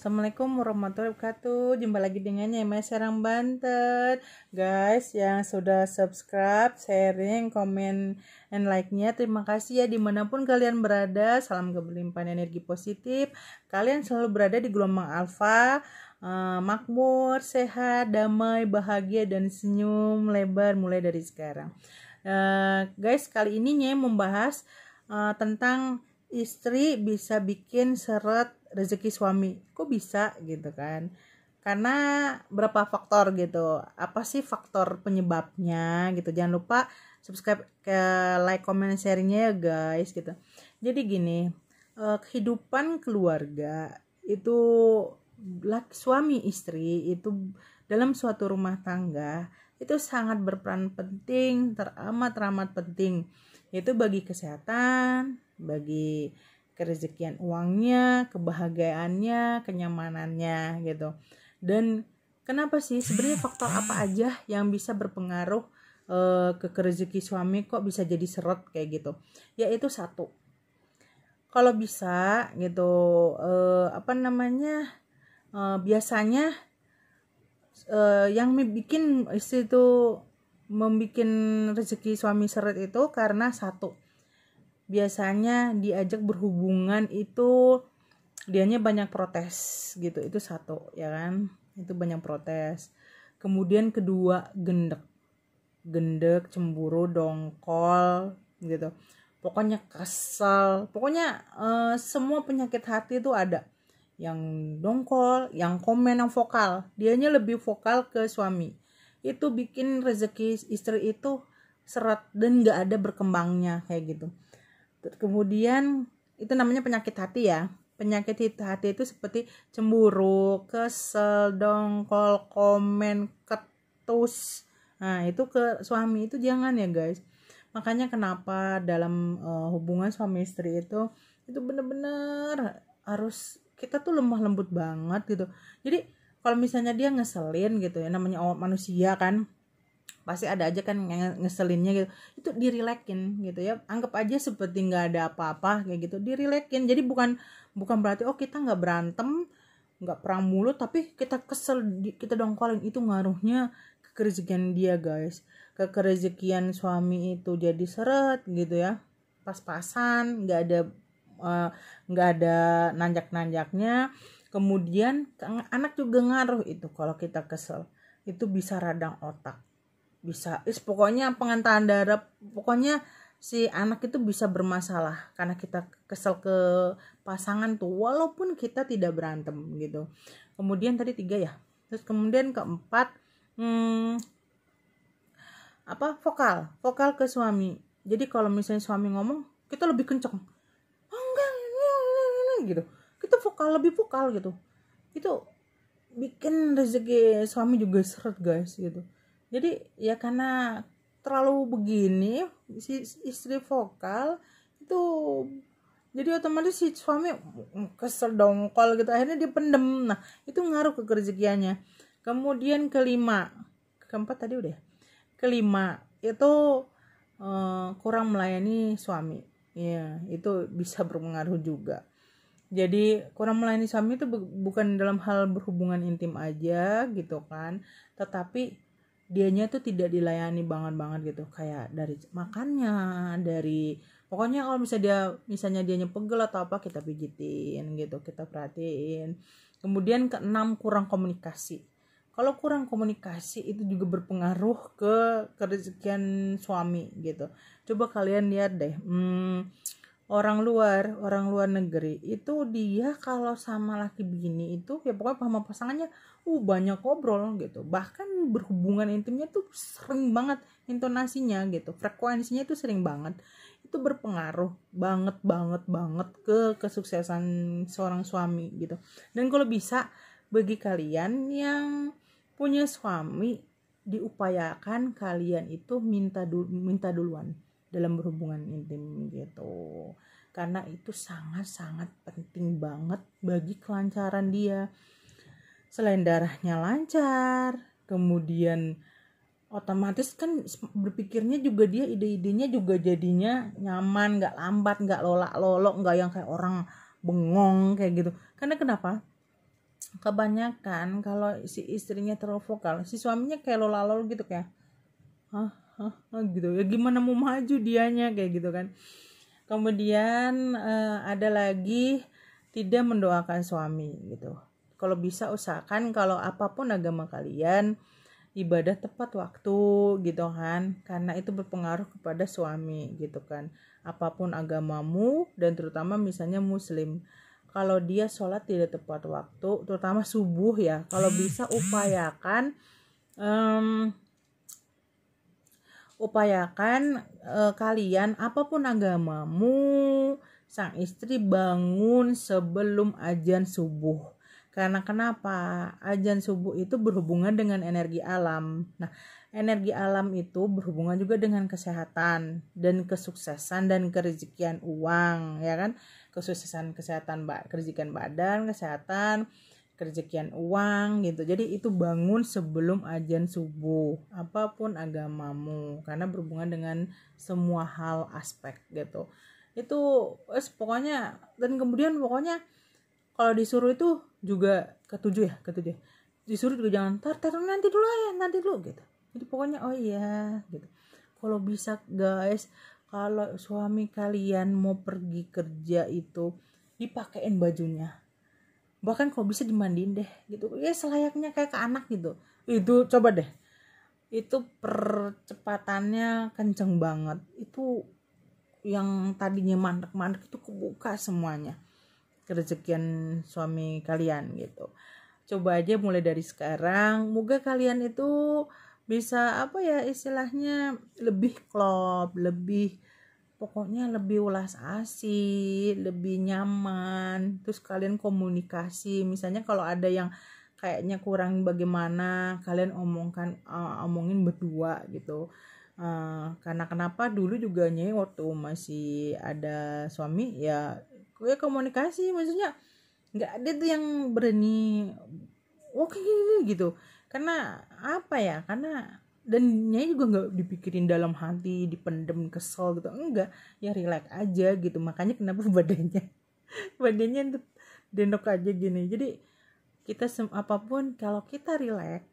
Assalamualaikum warahmatullahi wabarakatuh. Jumpa lagi dengan Nyai Serang Banten. Guys yang sudah subscribe, sharing, komen, and like-nya, terima kasih ya dimanapun kalian berada. Salam kelimpahan energi positif. Kalian selalu berada di gelombang alfa, makmur, sehat, damai, bahagia, dan senyum lebar mulai dari sekarang. Guys, kali ini Nyai membahas tentang istri bisa bikin seret rezeki suami. Kok bisa gitu kan? Karena berapa faktor gitu. Apa sih faktor penyebabnya gitu. Jangan lupa subscribe, ke like, comment, sharingnya ya guys gitu. Jadi gini, kehidupan keluarga itu suami istri itu dalam suatu rumah tangga itu sangat berperan penting, teramat penting. Itu bagi kesehatan, bagi kerezekian uangnya, kebahagiaannya, kenyamanannya gitu. Dan kenapa sih sebenarnya faktor apa aja yang bisa berpengaruh ke rezeki suami kok bisa jadi seret kayak gitu? Yaitu satu, kalau bisa gitu biasanya yang bikin istri itu membuat rezeki suami seret itu karena satu, biasanya diajak berhubungan itu dianya banyak protes gitu, itu satu ya kan, itu banyak protes. Kemudian kedua, gendek, cemburu, dongkol gitu, pokoknya kesal, pokoknya semua penyakit hati itu ada. Yang dongkol, yang komen, yang vokal, dianya lebih vokal ke suami, itu bikin rezeki istri itu seret dan gak ada berkembangnya kayak gitu. Kemudian itu namanya penyakit hati ya. Penyakit hati itu seperti cemburu, kesel, dongkol, komen, ketus. Nah itu ke suami itu jangan ya guys. Makanya kenapa dalam hubungan suami istri itu bener-bener harus kita tuh lemah lembut banget gitu. Jadi kalau misalnya dia ngeselin gitu ya, namanya manusia kan, pasti ada aja kan yang ngeselinnya gitu, itu dirilekin gitu ya, anggap aja seperti nggak ada apa-apa kayak gitu, dirilekin. Jadi bukan berarti kita nggak berantem, nggak perang mulut, tapi kita kesel, kita dongkolin, itu ngaruhnya ke rezekian dia guys, ke rezekian suami itu jadi seret gitu ya, pas-pasan, nggak ada nanjak-nanjaknya. Kemudian anak juga ngaruh itu, kalau kita kesel itu bisa radang otak, bisa pokoknya pengantaran darah, pokoknya si anak itu bisa bermasalah karena kita kesel ke pasangan tuh walaupun kita tidak berantem gitu. Kemudian tadi 3 ya, terus kemudian keempat, vokal ke suami. Jadi kalau misalnya suami ngomong kita lebih kenceng, enggak gitu, kita lebih vokal gitu, itu bikin rezeki suami juga seret guys gitu. Jadi ya karena terlalu begini si istri vokal itu, jadi otomatis si suami kesel, dongkol gitu, akhirnya dia pendem. Nah itu ngaruh ke rezekiannya. Kemudian keempat tadi udah, kelima itu kurang melayani suami ya, itu bisa berpengaruh juga. Jadi kurang melayani suami itu bukan dalam hal berhubungan intim aja gitu kan, tetapi dianya tuh tidak dilayani banget gitu, kayak dari makannya, dari pokoknya kalau misalnya dianya pegel atau apa, kita pijitin gitu, kita perhatiin. Kemudian keenam, kurang komunikasi. Kalau kurang komunikasi itu juga berpengaruh ke rezekian suami gitu. Coba kalian lihat deh, orang luar negeri itu dia kalau sama laki bini itu ya pokoknya sama pasangannya banyak ngobrol gitu, bahkan berhubungan intimnya tuh sering banget, intonasinya gitu, frekuensinya itu sering banget. Itu berpengaruh banget ke kesuksesan seorang suami gitu. Dan kalau bisa, bagi kalian yang punya suami, diupayakan kalian itu minta duluan dalam berhubungan intim gitu, karena itu sangat penting banget bagi kelancaran dia. Selain darahnya lancar, kemudian otomatis kan berpikirnya juga dia, ide-idenya juga jadinya nyaman, nggak lambat, nggak lolak-lolok, nggak yang kayak orang bengong kayak gitu. Karena kenapa? kebanyakan kalau si istrinya terlalu vokal, si suaminya kayak lolalol gitu, kayak gitu ya, gimana mau maju dianya kayak gitu kan. Kemudian ada lagi tidak mendoakan suami gitu. Kalau bisa usahakan kalau apapun agama kalian, ibadah tepat waktu gitu kan, karena itu berpengaruh kepada suami gitu kan. Apapun agamamu dan terutama misalnya muslim, kalau dia sholat tidak tepat waktu, terutama subuh ya, kalau bisa upayakan kalian apapun agamamu, sang istri bangun sebelum azan subuh. Karena kenapa? Azan subuh itu berhubungan dengan energi alam. Nah, energi alam itu berhubungan juga dengan kesehatan dan kesuksesan dan kerezekian uang, ya kan? Kesuksesan kesehatan, kerezekian badan, kesehatan, kerezekian uang gitu. Jadi itu bangun sebelum azan subuh, apapun agamamu, karena berhubungan dengan semua hal aspek gitu. Itu pokoknya, dan kemudian pokoknya kalau disuruh itu juga ketujuh ya. Disuruh juga jangan tar nanti dulu gitu. Jadi pokoknya oh iya gitu. Kalau bisa guys, kalau suami kalian mau pergi kerja itu dipakein bajunya, bahkan kalau bisa dimandiin deh gitu ya, selayaknya kayak ke anak gitu. Itu coba deh, itu percepatannya kenceng banget. Itu yang tadinya mandek itu kebuka semuanya, kerezekian suami kalian gitu. Coba aja mulai dari sekarang, moga kalian itu bisa apa ya istilahnya, lebih klop, lebih pokoknya lebih ulas asih, lebih nyaman. Terus kalian komunikasi, misalnya kalau ada yang kayaknya kurang bagaimana, kalian omongin berdua gitu. Karena kenapa dulu juga waktu masih ada suami ya, gue komunikasi, maksudnya nggak ada tuh yang berani oke gitu. Karena apa ya, karena dan Nyai juga nggak dipikirin dalam hati, dipendem kesel gitu, enggak, ya relax aja gitu. Makanya kenapa badannya tuh dendok aja gini. Jadi kita apapun kalau kita relax,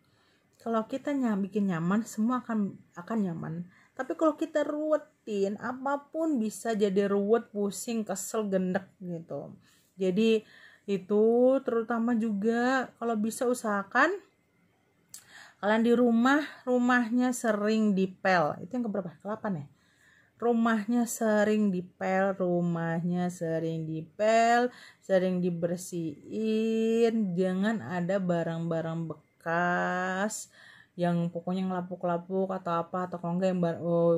kalau kita bikin nyaman, semua akan nyaman. Tapi kalau kita ruwetin, apapun bisa jadi ruwet, pusing, kesel, gendek gitu. Jadi itu terutama juga kalau bisa usahakan kalian di rumahnya sering dipel. Itu yang keberapa? Ke-8 ya? Rumahnya sering dipel, sering dibersihin. Jangan ada barang-barang bekas yang pokoknya ngelapuk-lapuk atau apa, atau kalau enggak yang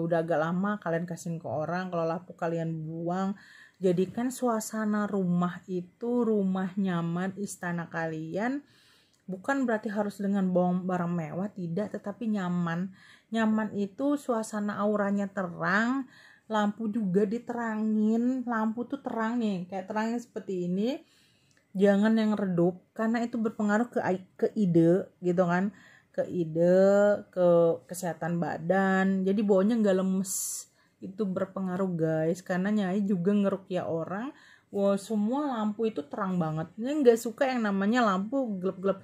udah agak lama kalian kasihin ke orang. Kalau lapuk kalian buang. Jadikan suasana rumah itu rumah nyaman, istana kalian. Bukan berarti harus dengan barang mewah, tidak, tetapi nyaman. Nyaman itu suasana auranya terang, lampu juga diterangin. Lampu tuh terang nih, kayak terangnya seperti ini. Jangan yang redup, karena itu berpengaruh ke ide gitu kan. Ke ide, ke kesehatan badan. Jadi baunya nggak lemes. Itu berpengaruh guys, karena Nyai juga ngeruqyah orang. Wah, semua lampu itu terang banget. Ini nggak suka yang namanya lampu gelap-gelap,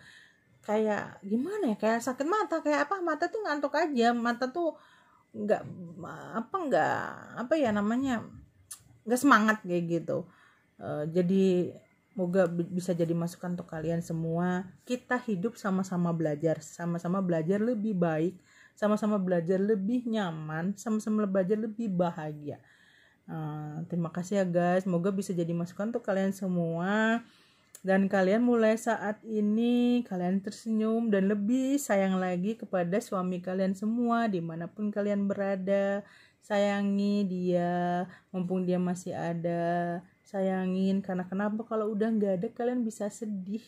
kayak gimana ya, kayak sakit mata, kayak apa, mata tuh ngantuk aja, mata tuh nggak apa ya namanya, nggak semangat kayak gitu. Jadi moga bisa jadi masukan untuk kalian semua. Kita hidup sama-sama belajar lebih baik, sama-sama belajar lebih nyaman, sama-sama belajar lebih bahagia. Terima kasih ya guys, semoga bisa jadi masukan untuk kalian semua. Dan kalian mulai saat ini kalian tersenyum dan lebih sayang lagi kepada suami kalian semua dimanapun kalian berada. Sayangi dia mumpung dia masih ada, sayangin. Karena kenapa, kalau udah nggak ada kalian bisa sedih,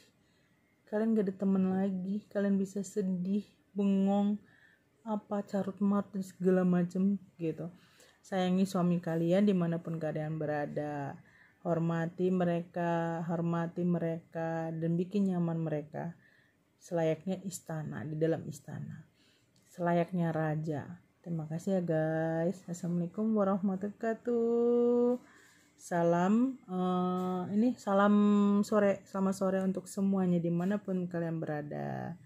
kalian nggak ada teman lagi, kalian bisa sedih, bengong, apa, carut marut dan segala macem gitu. Sayangi suami kalian dimanapun kalian berada. Hormati mereka, dan bikin nyaman mereka. Selayaknya istana, di dalam istana. Selayaknya raja. Terima kasih ya guys. Assalamualaikum warahmatullahi wabarakatuh. Salam ini salam sore, selamat sore untuk semuanya dimanapun kalian berada.